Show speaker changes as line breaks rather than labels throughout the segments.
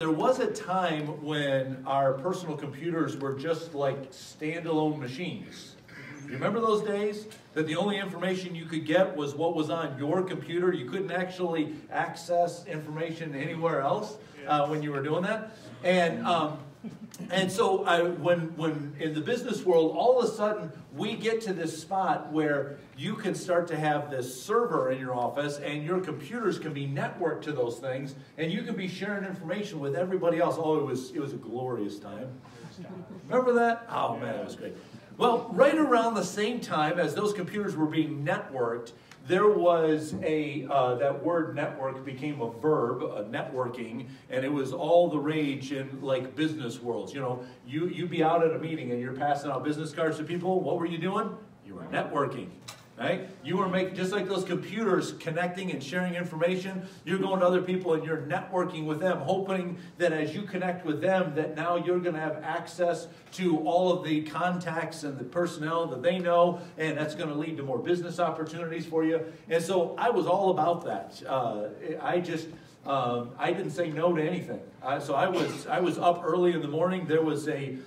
There was a time when our personal computers were just like standalone machines. You remember those days? That the only information you could get was what was on your computer. You couldn't actually access information anywhere else when you were doing that. And so when in the business world, all of a sudden we get to this spot where you can start to have this server in your office and your computers can be networked to those things and you can be sharing information with everybody else. Oh, it was a glorious time. Remember that? Oh man, it was great. Well, right around the same time as those computers were being networked, there was that word network became a verb, networking, and it was all the rage in like business worlds. You know, you'd be out at a meeting and you're passing out business cards to people. What were you doing? You were networking. Right? You were making, just like those computers connecting and sharing information, you're going to other people and you're networking with them, hoping that as you connect with them, that now you're going to have access to all of the contacts and the personnel that they know, and that's going to lead to more business opportunities for you. And so I was all about that. I didn't say no to anything. So I was up early in the morning. There was a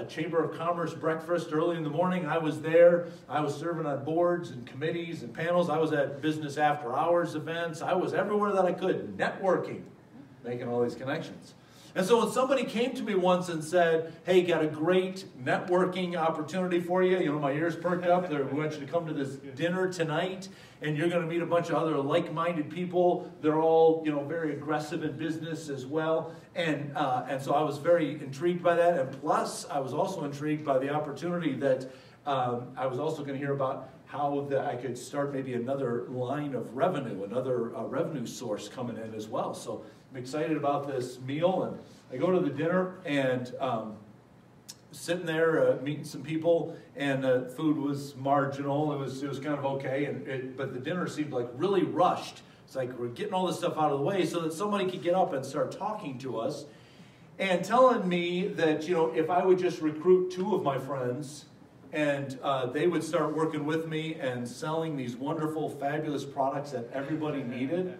Chamber of Commerce breakfast early in the morning. I was there. I was serving on boards and committees and panels. I was at business after hours events. I was everywhere that I could, networking, making all these connections. And so when somebody came to me once and said, hey, got a great networking opportunity for you, you know, my ears perked up. We want you to come to this dinner tonight, and you're going to meet a bunch of other like-minded people. They're all, you know, very aggressive in business as well. And so I was very intrigued by that. And plus, I was also intrigued by the opportunity that I was also going to hear about how I could start maybe another line of revenue, another revenue source coming in as well. So I'm excited about this meal, and I go to the dinner and sitting there meeting some people, and food was marginal. It was kind of okay, but the dinner seemed like really rushed. It's like we're getting all this stuff out of the way so that somebody could get up and start talking to us and telling me that, you know, if I would just recruit 2 of my friends and they would start working with me and selling these wonderful, fabulous products that everybody needed.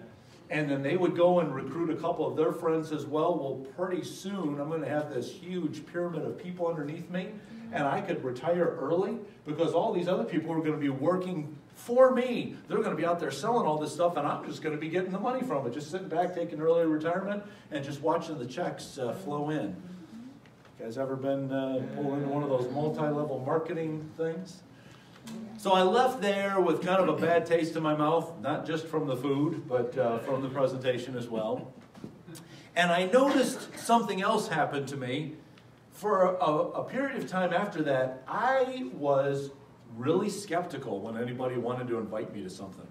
And then they would go and recruit a couple of their friends as well. Well, pretty soon I'm going to have this huge pyramid of people underneath me. And I could retire early because all these other people are going to be working for me. They're going to be out there selling all this stuff, and I'm just going to be getting the money from it. Just sitting back, taking early retirement, and just watching the checks flow in. You guys ever been pulled into one of those multi-level marketing things? So I left there with kind of a bad taste in my mouth, not just from the food, but from the presentation as well. And I noticed something else happened to me. For a period of time after that, I was really skeptical when anybody wanted to invite me to something.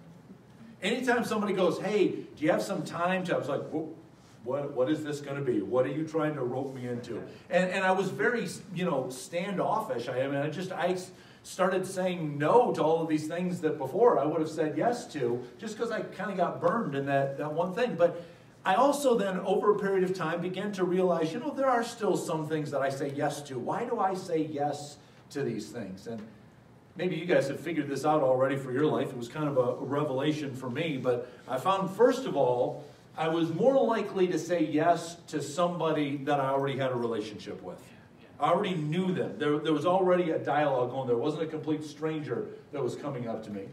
Anytime somebody goes, hey, do you have some time to, I was like, what is this going to be? What are you trying to rope me into? And I was very, you know, standoffish. I started saying no to all of these things that before I would have said yes to, just because I kind of got burned in that one thing. But I also then, over a period of time, began to realize, you know, there are still some things that I say yes to. Why do I say yes to these things? And maybe you guys have figured this out already for your life. It was kind of a revelation for me. But I found, first of all, I was more likely to say yes to somebody that I already had a relationship with. I already knew them. There was already a dialogue going. There wasn't a complete stranger that was coming up to me.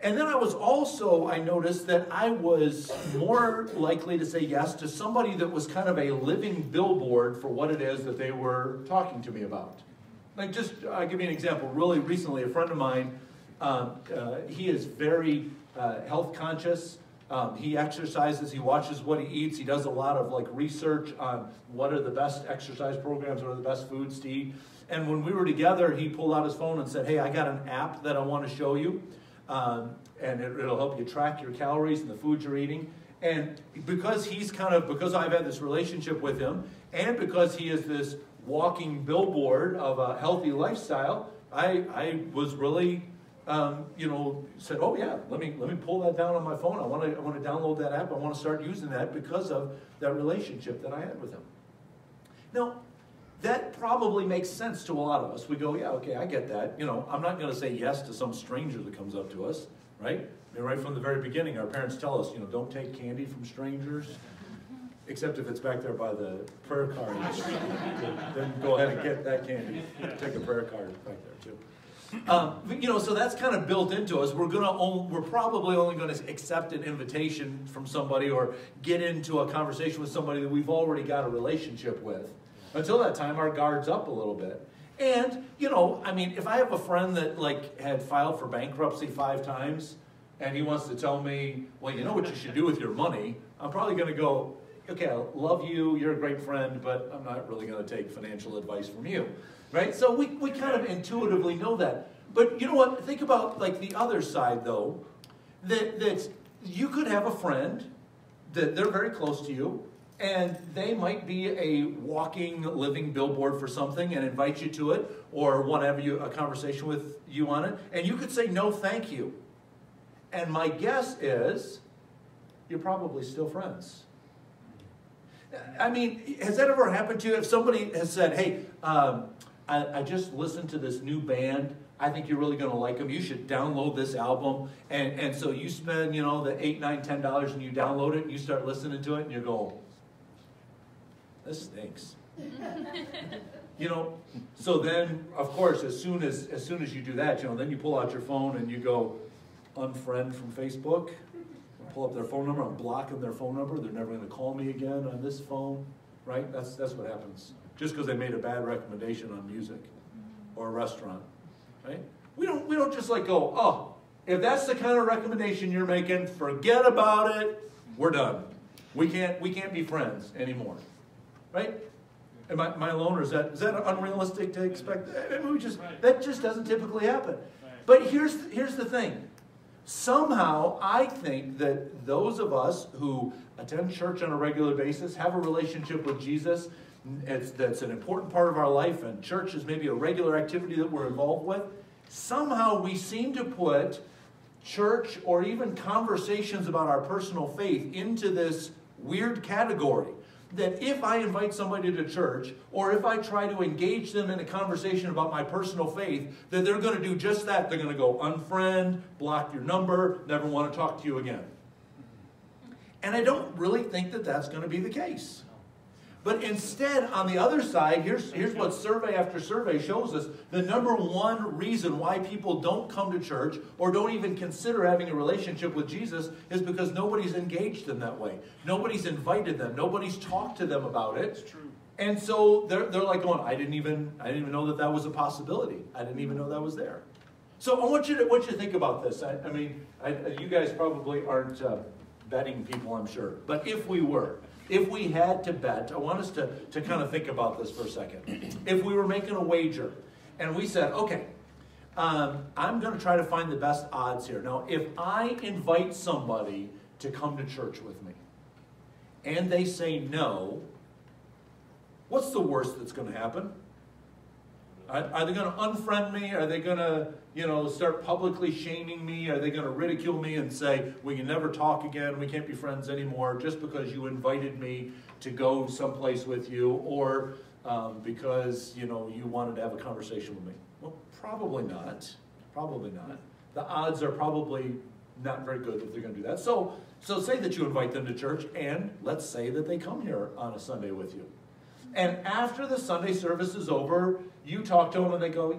And then I noticed that I was more likely to say yes to somebody that was kind of a living billboard for what it is that they were talking to me about. Like I'll give you an example. Really recently, a friend of mine, he is very health conscious. He exercises, he watches what he eats, he does a lot of like research on what are the best exercise programs, what are the best foods to eat. And when we were together, he pulled out his phone and said, hey, I got an app that I want to show you. And it'll help you track your calories and the food you're eating. And because I've had this relationship with him, and because he is this walking billboard of a healthy lifestyle, I was really said, oh yeah, let me pull that down on my phone. I want to download that app. I want to start using that because of that relationship that I had with him. Now, that probably makes sense to a lot of us. We go, yeah, okay, I get that. You know, I'm not going to say yes to some stranger that comes up to us, right? I mean, right from the very beginning, our parents tell us, you know, don't take candy from strangers. Except if it's back there by the prayer cards, then go ahead and get that candy. Take a prayer card back there too. So that's kind of built into us. We're probably only going to accept an invitation from somebody or get into a conversation with somebody that we've already got a relationship with. Until that time, our guard's up a little bit. And, if I have a friend that had filed for bankruptcy 5 times, and he wants to tell me, well, you know what you should do with your money, I'm probably going to go, okay, I love you, you're a great friend, but I'm not really going to take financial advice from you, right? So we kind of intuitively know that. But you know what? Think about the other side, though, that you could have a friend that they're very close to you, and they might be a walking, living billboard for something and invite you to it or want to have a conversation with you on it, and you could say, no, thank you. And my guess is you're probably still friends. Has that ever happened to you? If somebody has said, hey, I just listened to this new band. I think you're really going to like them. You should download this album. And so you spend, the $8, $9, $10 and you download it and you start listening to it and you go, this stinks. So then, of course, as soon as you do that, then you pull out your phone and you go unfriend from Facebook. Pull up their phone number, I'm blocking their phone number, they're never going to call me again on this phone, right? That's what happens. Just because they made a bad recommendation on music or a restaurant, right? We don't just go, oh, if that's the kind of recommendation you're making, forget about it, we're done. We can't be friends anymore, right? Am I alone, or is that unrealistic to expect? That just doesn't typically happen. But here's the thing. Somehow, I think that those of us who attend church on a regular basis, have a relationship with Jesus, that's an important part of our life, and church is maybe a regular activity that we're involved with, somehow we seem to put church or even conversations about our personal faith into this weird category. That if I invite somebody to church, or if I try to engage them in a conversation about my personal faith, that they're going to do just that. They're going to go unfriend, block your number, never want to talk to you again. And I don't really think that that's going to be the case. But instead, on the other side, here's what survey after survey shows us. The number one reason why people don't come to church or don't even consider having a relationship with Jesus is because nobody's engaged them that way. Nobody's invited them. Nobody's talked to them about it. It's true. And so they're like going, I didn't even know that was a possibility. I didn't even know that was there. So I want you to think about this. You guys probably aren't betting people, I'm sure. But if we had to bet, I want us to kind of think about this for a second. If we were making a wager and we said, okay, I'm going to try to find the best odds here. Now, if I invite somebody to come to church with me and they say no, what's the worst that's going to happen? Are they going to unfriend me? Are they going to, start publicly shaming me? Are they going to ridicule me and say, we can never talk again, we can't be friends anymore just because you invited me to go someplace with you, or because, you wanted to have a conversation with me? Well, probably not. Probably not. The odds are probably not very good that they're going to do that. So say that you invite them to church, and let's say that they come here on a Sunday with you. And after the Sunday service is over, you talk to them and they go,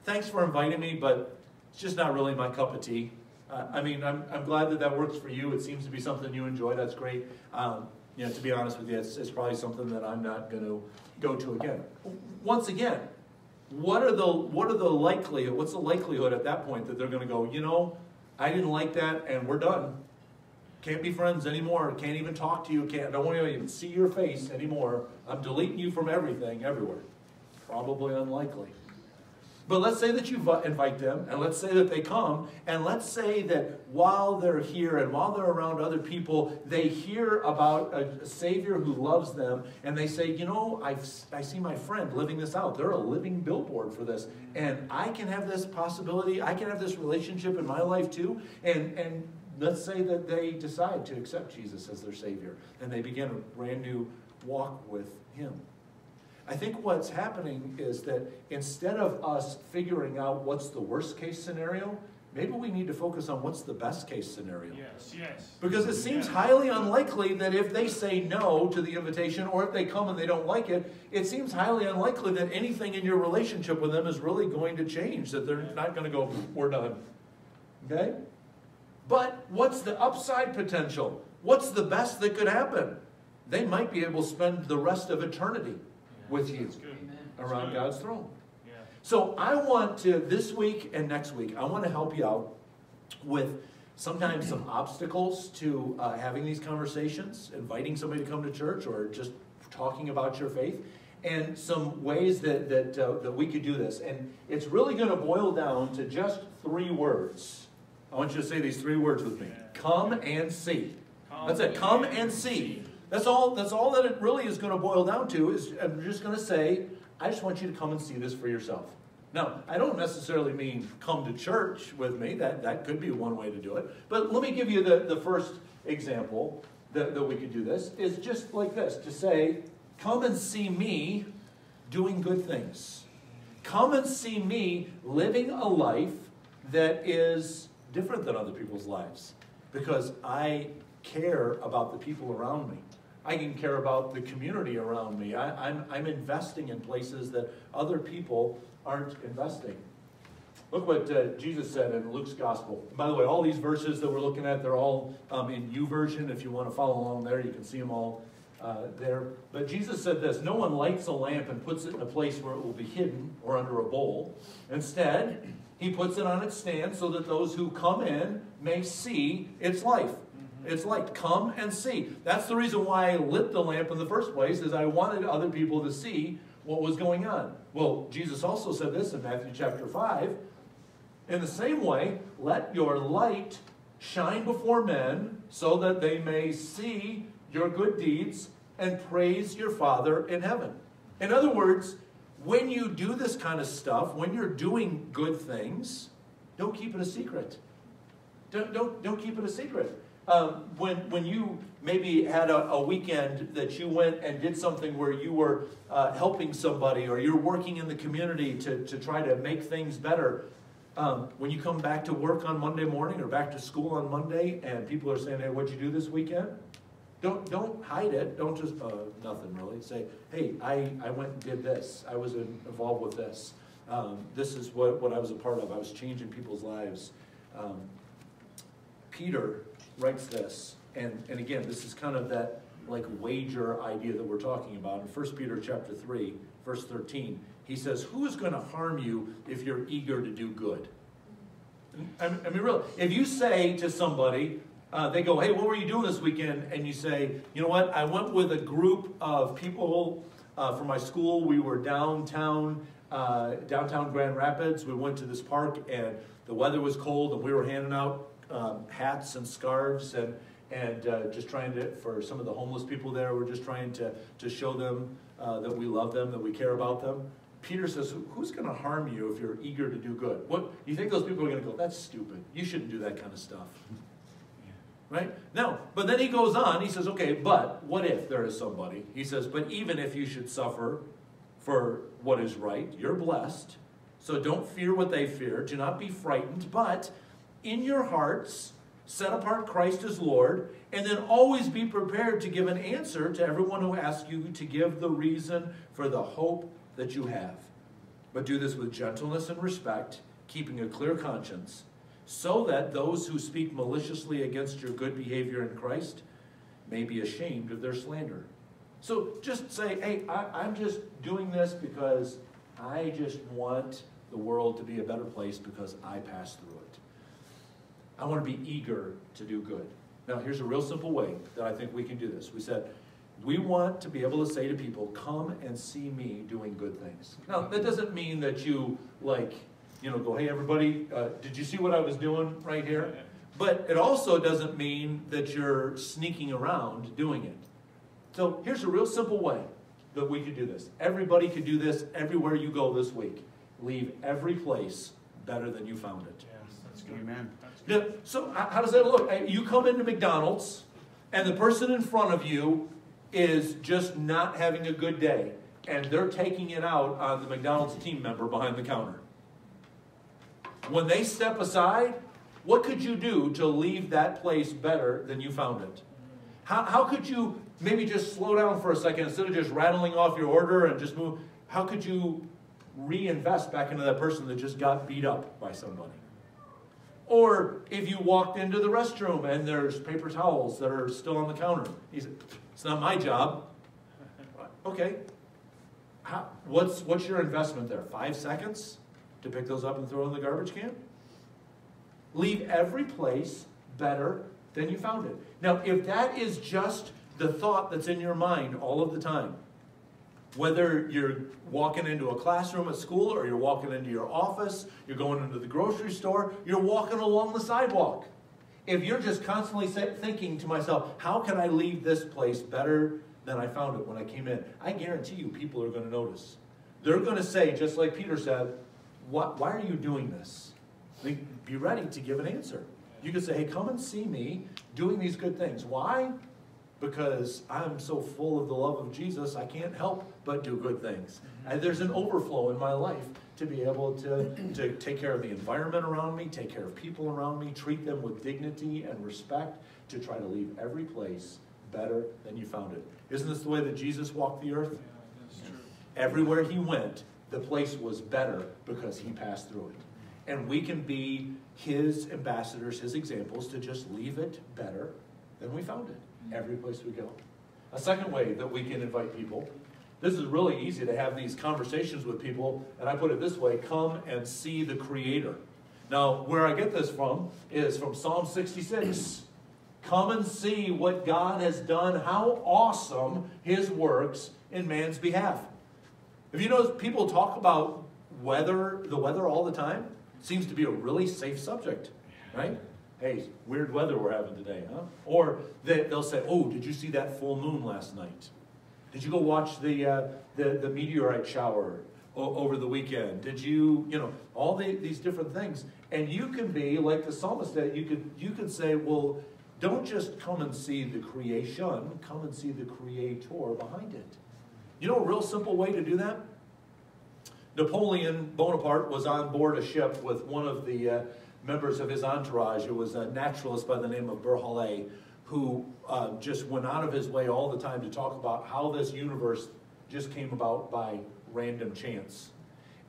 thanks for inviting me, but it's just not really my cup of tea. I'm glad that works for you. It seems to be something you enjoy. That's great. To be honest with you, it's probably something that I'm not going to go to again. Once again, what's the likelihood at that point that they're going to go, I didn't like that and we're done. Can't be friends anymore. Can't even talk to you. Don't want to even see your face anymore. I'm deleting you from everything, everywhere. Probably unlikely. But let's say that you invite them, and let's say that they come, and let's say that while they're here and while they're around other people, they hear about a Savior who loves them, and they say, I see my friend living this out. They're a living billboard for this, and I can have this possibility. I can have this relationship in my life too, and let's say that they decide to accept Jesus as their Savior, and they begin a brand new walk with Him. I think what's happening is that instead of us figuring out what's the worst case scenario, maybe we need to focus on what's the best case scenario.
Yes.
Because it seems highly unlikely that if they say no to the invitation, or if they come and they don't like it, it seems highly unlikely that anything in your relationship with them is really going to change, that they're not going to go, we're done. Okay? But what's the upside potential? What's the best that could happen? They might be able to spend the rest of eternity with you around God's throne. So I want to, this week and next week, I want to help you out with sometimes some obstacles to having these conversations, inviting somebody to come to church, or just talking about your faith, and some ways that we could do this. And it's really going to boil down to just 3 words. I want you to say these 3 words with me. Come and see. That's it. Come and see. That's all that it really is going to boil down to. Is I'm just going to say, I just want you to come and see this for yourself. Now, I don't necessarily mean come to church with me. That could be one way to do it. But let me give you the first example that we could do this. Is just like this. To say, come and see me doing good things. Come and see me living a life that is different than other people's lives. Because I care about the people around me. I can care about the community around me. I'm investing in places that other people aren't investing. Look what Jesus said in Luke's Gospel. And by the way, all these verses that we're looking at, they're all in YouVersion. If you want to follow along there, you can see them all there. But Jesus said this, no one lights a lamp and puts it in a place where it will be hidden or under a bowl. Instead, he puts it on its stand so that those who come in may see its life. It's light. Come and see. That's the reason why I lit the lamp in the first place, is I wanted other people to see what was going on. Well, Jesus also said this in Matthew chapter 5. In the same way, let your light shine before men so that they may see your good deeds and praise your Father in heaven. In other words, when you do this kind of stuff, when you're doing good things, don't keep it a secret. Don't keep it a secret. When you maybe had a weekend that you went and did something where you were helping somebody, or you're working in the community to try to make things better, when you come back to work on Monday morning or back to school on Monday and people are saying, hey, what'd you do this weekend? Don't hide it. Don't just, nothing really. Say, hey, I went and did this. I was involved with this. This is what I was a part of. I was changing people's lives. Peter writes this, and again, this is kind of that like wager idea that we're talking about. In 1 Peter chapter 3, verse 13, he says, who is going to harm you if you're eager to do good? I mean, really, if you say to somebody, they go, hey, what were you doing this weekend? And you say, you know what, I went with a group of people from my school. We were downtown Grand Rapids. We went to this park, and the weather was cold, and we were handing out hats and scarves and just trying to, for some of the homeless people there, we're just trying to show them that we love them, that we care about them. Peter says, who's going to harm you if you're eager to do good? What, you think those people are going to go, that's stupid. You shouldn't do that kind of stuff. Right? Now, but then he goes on, he says, okay, but what if there is somebody? He says, but even if you should suffer for what is right, you're blessed. So don't fear what they fear. Do not be frightened, but in your hearts, set apart Christ as Lord, and then always be prepared to give an answer to everyone who asks you to give the reason for the hope that you have. But do this with gentleness and respect, keeping a clear conscience, so that those who speak maliciously against your good behavior in Christ may be ashamed of their slander. So just say, hey, I'm just doing this because I just want the world to be a better place because I passed through it. I want to be eager to do good. Now, here's a real simple way that I think we can do this. We said, we want to be able to say to people, come and see me doing good things. Now, that doesn't mean that you, go, hey, everybody, did you see what I was doing right here? But it also doesn't mean that you're sneaking around doing it. So here's a real simple way that we could do this. Everybody could do this everywhere you go this week. Leave every place better than you found it.
Yes, that's good.
Amen.
Yeah, so how does that look? You come into McDonald's, and the person in front of you is just not having a good day, and they're taking it out on the McDonald's team member behind the counter. When they step aside, What could you do to leave that place better than you found it? How could you maybe just slow down for a second instead of just rattling off your order and just move? How could you reinvest back into that person that just got beat up by somebody? Or if you walked into the restroom and there's paper towels that are still on the counter. You said, it's not my job. Okay. What's your investment there? 5 seconds to pick those up and throw in the garbage can? Leave every place better than you found it. Now, if that is just the thought that's in your mind all of the time, whether you're walking into a classroom at school or you're walking into your office, you're going into the grocery store, you're walking along the sidewalk. If you're just constantly thinking to myself, how can I leave this place better than I found it when I came in? I guarantee you people are going to notice. They're going to say, just like Peter said, why are you doing this? Be ready to give an answer. You could say, hey, come and see me doing these good things. Why? Because I'm so full of the love of Jesus, I can't help but do good things. And there's an overflow in my life to be able to take care of the environment around me, take care of people around me, treat them with dignity and respect, to try to leave every place better than you found it. Isn't this the way that Jesus walked the earth?
Yeah, true.
Everywhere he went, the place was better because he passed through it. And we can be his ambassadors, his examples, to just leave it better than we found it. Every place we go. A second way that we can invite people, this is really easy to have these conversations with people, and I put it this way: come and see the Creator. Now, where I get this from is from Psalm 66. Come and see what God has done, how awesome his works in man's behalf. Have you noticed people talk about the weather all the time? Seems to be a really safe subject, right? Hey, weird weather we're having today, huh? Or they'll say, oh, did you see that full moon last night? Did you go watch the meteorite shower over the weekend? Did you all these different things? And you can be, like the psalmist said, you could say, well, don't just come and see the creation, come and see the Creator behind it. You know a real simple way to do that? Napoleon Bonaparte was on board a ship with one of the members of his entourage. It was a naturalist by the name of Berthollet, who just went out of his way all the time to talk about how this universe just came about by random chance.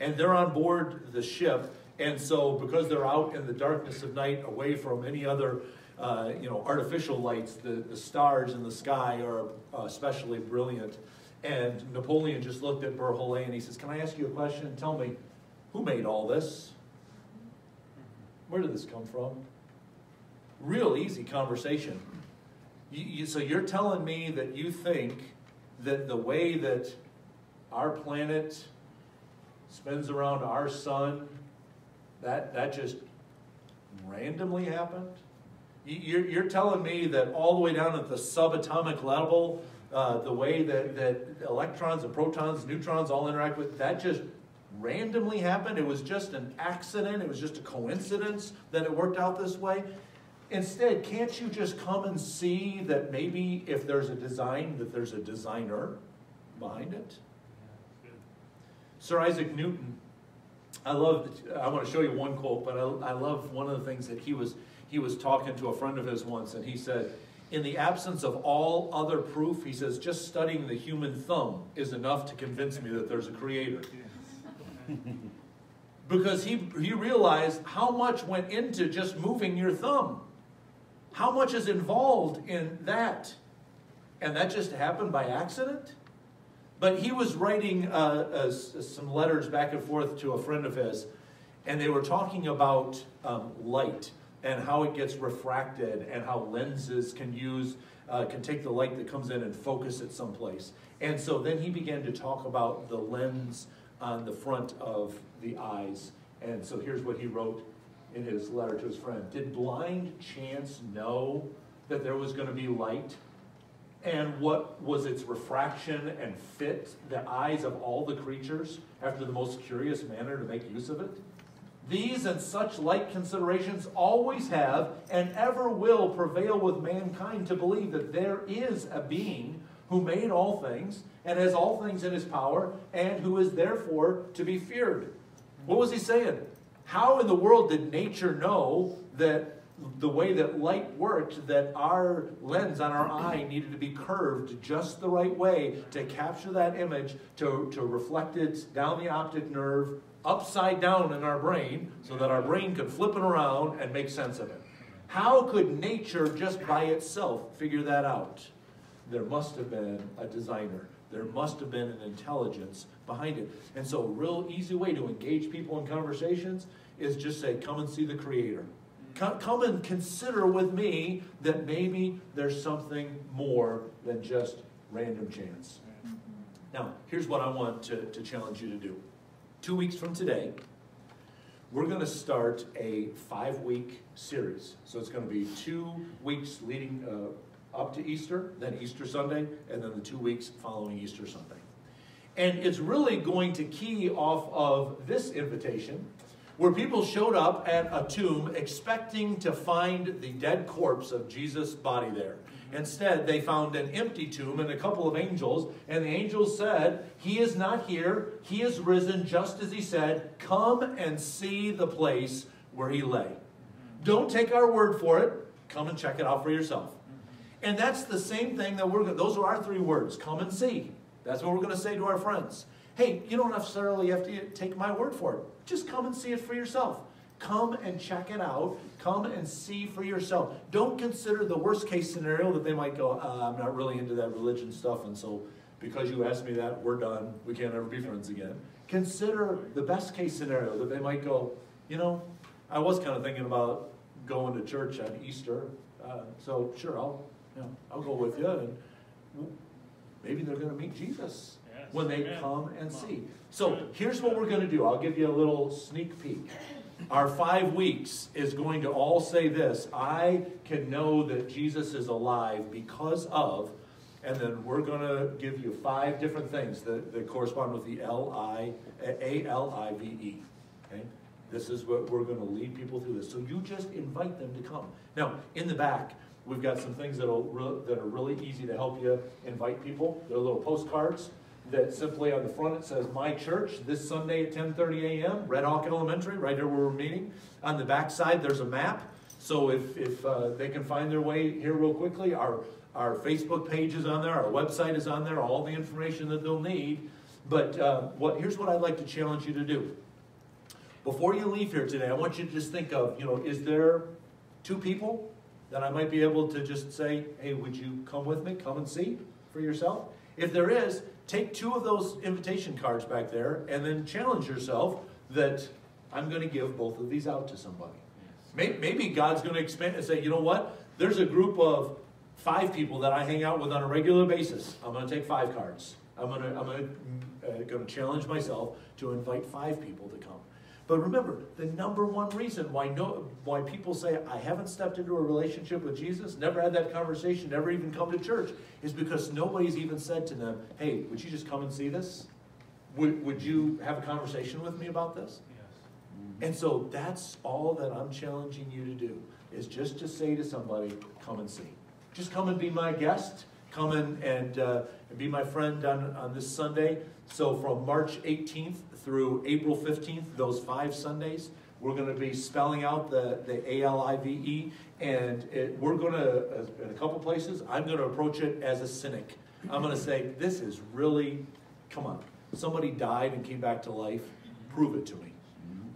And they're on board the ship, and so because they're out in the darkness of night, away from any other artificial lights, the stars in the sky are especially brilliant. And Napoleon just looked at Berthollet and he says, can I ask you a question? Tell me, who made all this? Where did this come from? Real easy conversation. So you're telling me that you think that the way that our planet spins around our sun, that just randomly happened? You're telling me that all the way down at the subatomic level, the way that electrons and protons, neutrons all interact with, that just randomly happened? It was just an accident? It was just a coincidence that it worked out this way? Instead, can't you just come and see that maybe if there's a design, that there's a designer behind it? Sir Isaac Newton, I want to show you one quote, but I love one of the things that he was talking to a friend of his once, and he said, in the absence of all other proof, he says, just studying the human thumb is enough to convince me that there's a creator. Because he realized how much went into just moving your thumb. How much is involved in that? And that just happened by accident? But he was writing some letters back and forth to a friend of his, and they were talking about light and how it gets refracted and how lenses can take the light that comes in and focus it someplace. And so then he began to talk about the lens on the front of the eyes. And so here's what he wrote in his letter to his friend. Did blind chance know that there was going to be light? And what was its refraction and fit the eyes of all the creatures after the most curious manner to make use of it? These and such like considerations always have and ever will prevail with mankind to believe that there is a being who made all things and has all things in his power and who is therefore to be feared. What was he saying? How in the world did nature know that the way that light worked, that our lens on our eye needed to be curved just the right way to capture that image, to reflect it down the optic nerve, upside down in our brain, so that our brain could flip it around and make sense of it. How could nature just by itself figure that out? There must have been a designer. There must have been an intelligence behind it. And so a real easy way to engage people in conversations is just say, come and see the Creator. Come and consider with me that maybe there's something more than just random chance. Now, here's what I want to challenge you to do. 2 weeks from today, we're going to start a 5-week series. So it's going to be 2 weeks leading up to Easter, then Easter Sunday, and then the 2 weeks following Easter Sunday. And it's really going to key off of this invitation, where people showed up at a tomb expecting to find the dead corpse of Jesus' body there. Instead, they found an empty tomb and a couple of angels, and the angels said, he is not here, he is risen just as he said, come and see the place where he lay. Don't take our word for it, come and check it out for yourself. And that's the same thing that those are our 3 words, come and see. That's what we're going to say to our friends. Hey, you don't necessarily have to take my word for it. Just come and see it for yourself. Come and check it out. Come and see for yourself. Don't consider the worst case scenario that they might go, I'm not really into that religion stuff, and so because you asked me that, we're done. We can't ever be friends again. Consider the best case scenario that they might go, you know, I was kind of thinking about going to church on Easter, so sure, I'll go with you, and maybe they're going to meet Jesus when they come and see. So here's what we're going to do. I'll give you a little sneak peek. Our 5 weeks is going to all say this: I can know that Jesus is alive because of, and then we're going to give you 5 different things that correspond with the A-L-I-V-E. Okay? This is what we're going to lead people through this. So you just invite them to come. Now, in the back, we've got some things that are really easy to help you invite people. They're little postcards that simply on the front it says, My Church, this Sunday at 10:30 a.m., Red Hawk Elementary, right here where we're meeting. On the back side, there's a map. So if they can find their way here real quickly, our Facebook page is on there, our website is on there, all the information that they'll need. But here's what I'd like to challenge you to do. Before you leave here today, I want you to just think of, is there 2 people that I might be able to just say, hey, would you come with me? Come and see for yourself. If there is, take 2 of those invitation cards back there and then challenge yourself that I'm going to give both of these out to somebody. Maybe God's going to expand and say, you know what? There's a group of 5 people that I hang out with on a regular basis. I'm going to take 5 cards. I'm going to challenge myself to invite 5 people to come. But remember, the number one reason why people say, I haven't stepped into a relationship with Jesus, never had that conversation, never even come to church, is because nobody's even said to them, hey, would you just come and see this? Would you have a conversation with me about this? Yes. And so that's all that I'm challenging you to do, is just to say to somebody, come and see. Just come and be my guest. Come and be my friend on this Sunday. So from March 18th through April 15th, those 5 Sundays, we're going to be spelling out the A-L-I-V-E. And we're going to, in a couple places, I'm going to approach it as a cynic. I'm going to say, this is really, come on. Somebody died and came back to life. Prove it to me.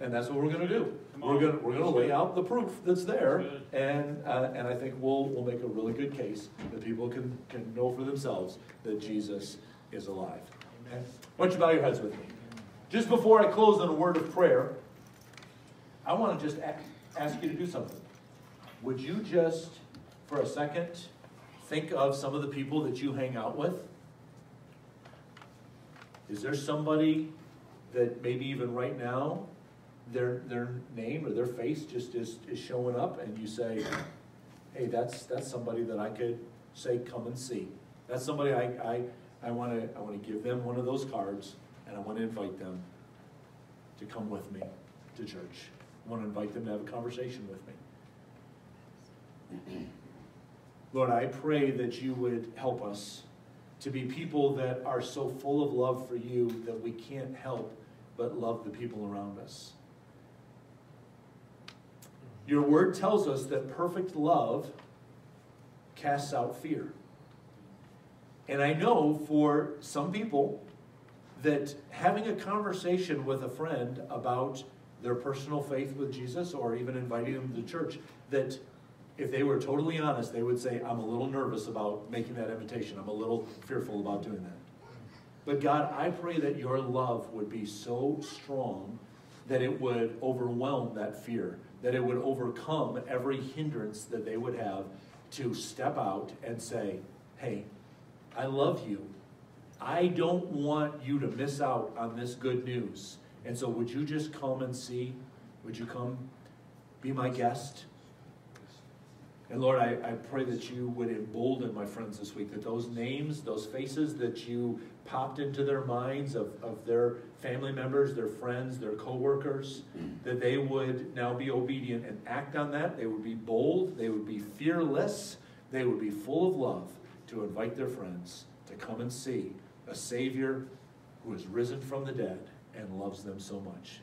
And that's what we're going to do. We're going to lay out the proof that's there, and I think we'll make a really good case that people can know for themselves that Jesus is alive. Okay? Why don't you bow your heads with me? Just before I close on a word of prayer, I want to just ask you to do something. Would you just, for a second, think of some of the people that you hang out with? Is there somebody that maybe even right now, their name or their face just is showing up, and you say, hey, that's somebody that I could say, come and see. That's somebody I want to give them one of those cards, and I want to invite them to come with me to church. I want to invite them to have a conversation with me. Lord, I pray that you would help us to be people that are so full of love for you that we can't help but love the people around us. Your word tells us that perfect love casts out fear. And I know for some people that having a conversation with a friend about their personal faith with Jesus, or even inviting them to church, that if they were totally honest, they would say, I'm a little nervous about making that invitation. I'm a little fearful about doing that. But God, I pray that your love would be so strong that it would overwhelm that fear, that it would overcome every hindrance that they would have to step out and say, hey, I love you. I don't want you to miss out on this good news. And so would you just come and see? Would you come be my guest? And Lord, I pray that you would embolden my friends this week, that those names, those faces that you popped into their minds of their family members, their friends, their co-workers, that they would now be obedient and act on that. They would be bold. They would be fearless. They would be full of love to invite their friends to come and see a Savior who is risen from the dead and loves them so much.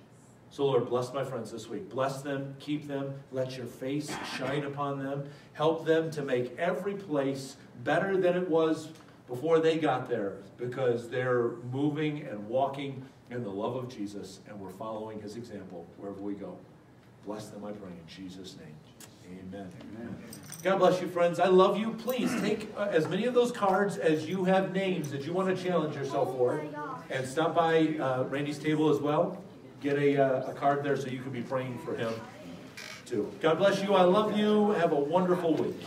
So Lord, bless my friends this week. Bless them, keep them, let your face shine upon them. Help them to make every place better than it was before they got there, because they're moving and walking in the love of Jesus, and we're following his example wherever we go. Bless them, I pray, in Jesus' name. Amen. Amen. God bless you, friends. I love you. Please take as many of those cards as you have names that you want to challenge yourself for, and stop by Randy's table as well. Get a card there so you can be praying for him too. God bless you. I love you. Have a wonderful week.